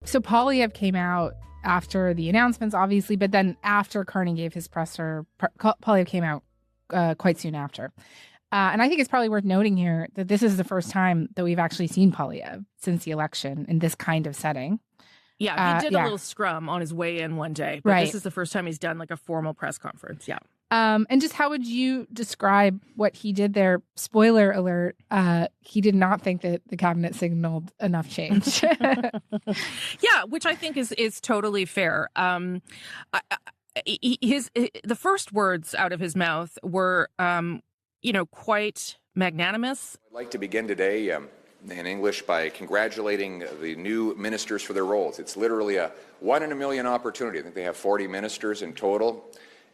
So Poilievre came out after the announcements, obviously, but then after Carney gave his presser, Poilievre came out quite soon after. And I think it's probably worth noting here that this is the first time that we've actually seen Poilievre since the election in this kind of setting. Yeah, he did a little scrum on his way in one day, but this is the first time he's done like a formal press conference. Yeah. And just how would you describe what he did there? Spoiler alert, he did not think that the cabinet signaled enough change. Yeah, which I think is totally fair. The first words out of his mouth were, quite magnanimous. I'd like to begin today in English by congratulating the new ministers for their roles. It's literally a 1 in a million opportunity. I think they have 40 ministers in total,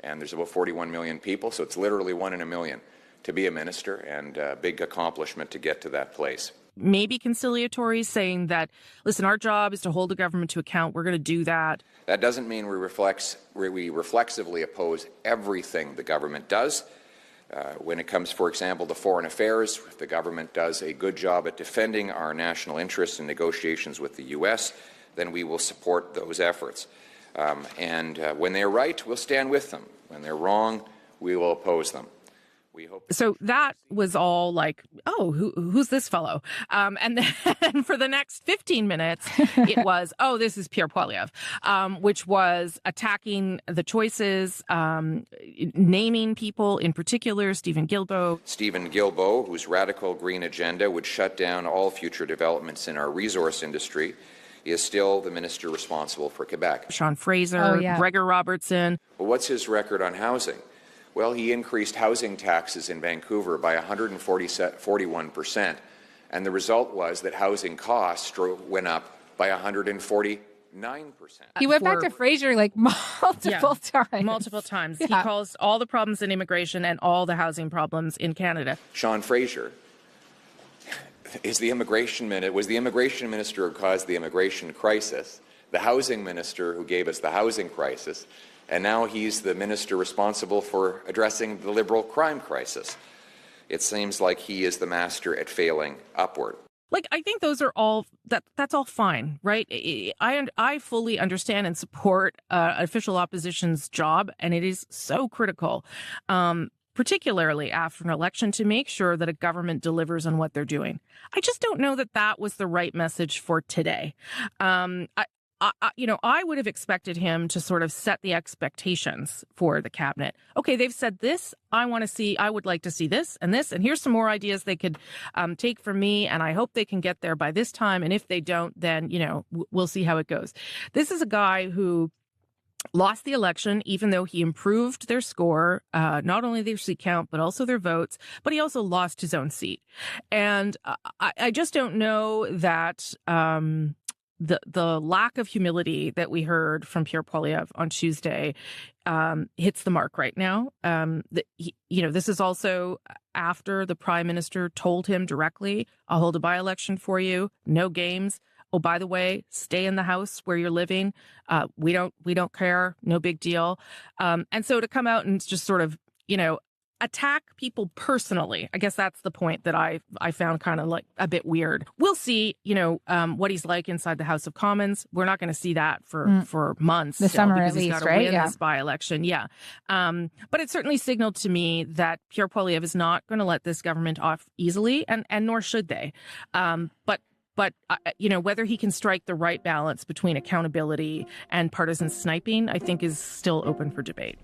and there's about 41 million people, so it's literally 1 in a million to be a minister, and a big accomplishment to get to that place. Maybe conciliatory, saying that, listen, our job is to hold the government to account. We're going to do that. That doesn't mean we reflexively oppose everything the government does. When it comes, for example, to foreign affairs, if the government does a good job at defending our national interests in negotiations with the U.S., then we will support those efforts. And when they're right, we'll stand with them. When they're wrong, we will oppose them. We hope. So that was all like, oh, who's this fellow? And then for the next 15 minutes, it was, oh, this is Pierre Poilievre, which was attacking the choices, naming people, in particular, Stephen Guilbeault, whose radical green agenda would shut down all future developments in our resource industry. He is still the minister responsible for Quebec. Sean Fraser, Gregor Robertson. Well, what's his record on housing? Well, he increased housing taxes in Vancouver by 141%, and the result was that housing costs went up by 149%. He went back to Fraser like multiple times. Multiple times. Yeah. He calls all the problems in immigration and all the housing problems in Canada. Sean Fraser was the immigration minister who caused the immigration crisis, the housing minister who gave us the housing crisis, and now he's the minister responsible for addressing the Liberal crime crisis. It seems like he is the master at failing upward. Like, I think those are all, that's all fine, right? I fully understand and support official opposition's job, and it is so critical, particularly after an election, to make sure that a government delivers on what they're doing. I just don't know that that was the right message for today. I would have expected him to sort of set the expectations for the cabinet. Okay, they've said this. I would like to see this, and here's some more ideas they could take from me, and I hope they can get there by this time. And if they don't, then, we'll see how it goes. This is a guy who lost the election, even though he improved their score, not only their seat count, but also their votes, but he also lost his own seat. And I just don't know that the lack of humility that we heard from Pierre Poilievre on Tuesday hits the mark right now. This is also after the Prime Minister told him directly, I'll hold a by-election for you, no games. Oh, by the way, stay in the house where you're living. We don't care. No big deal. And so to come out and just sort of, attack people personally, I guess that's the point that I found kind of like a bit weird. We'll see, what he's like inside the House of Commons. We're not going to see that for months. The summer at least, right? Win this by-election, yeah. But it certainly signaled to me that Pierre Poilievre is not going to let this government off easily, and nor should they. But whether he can strike the right balance between accountability and partisan sniping, I think is still open for debate.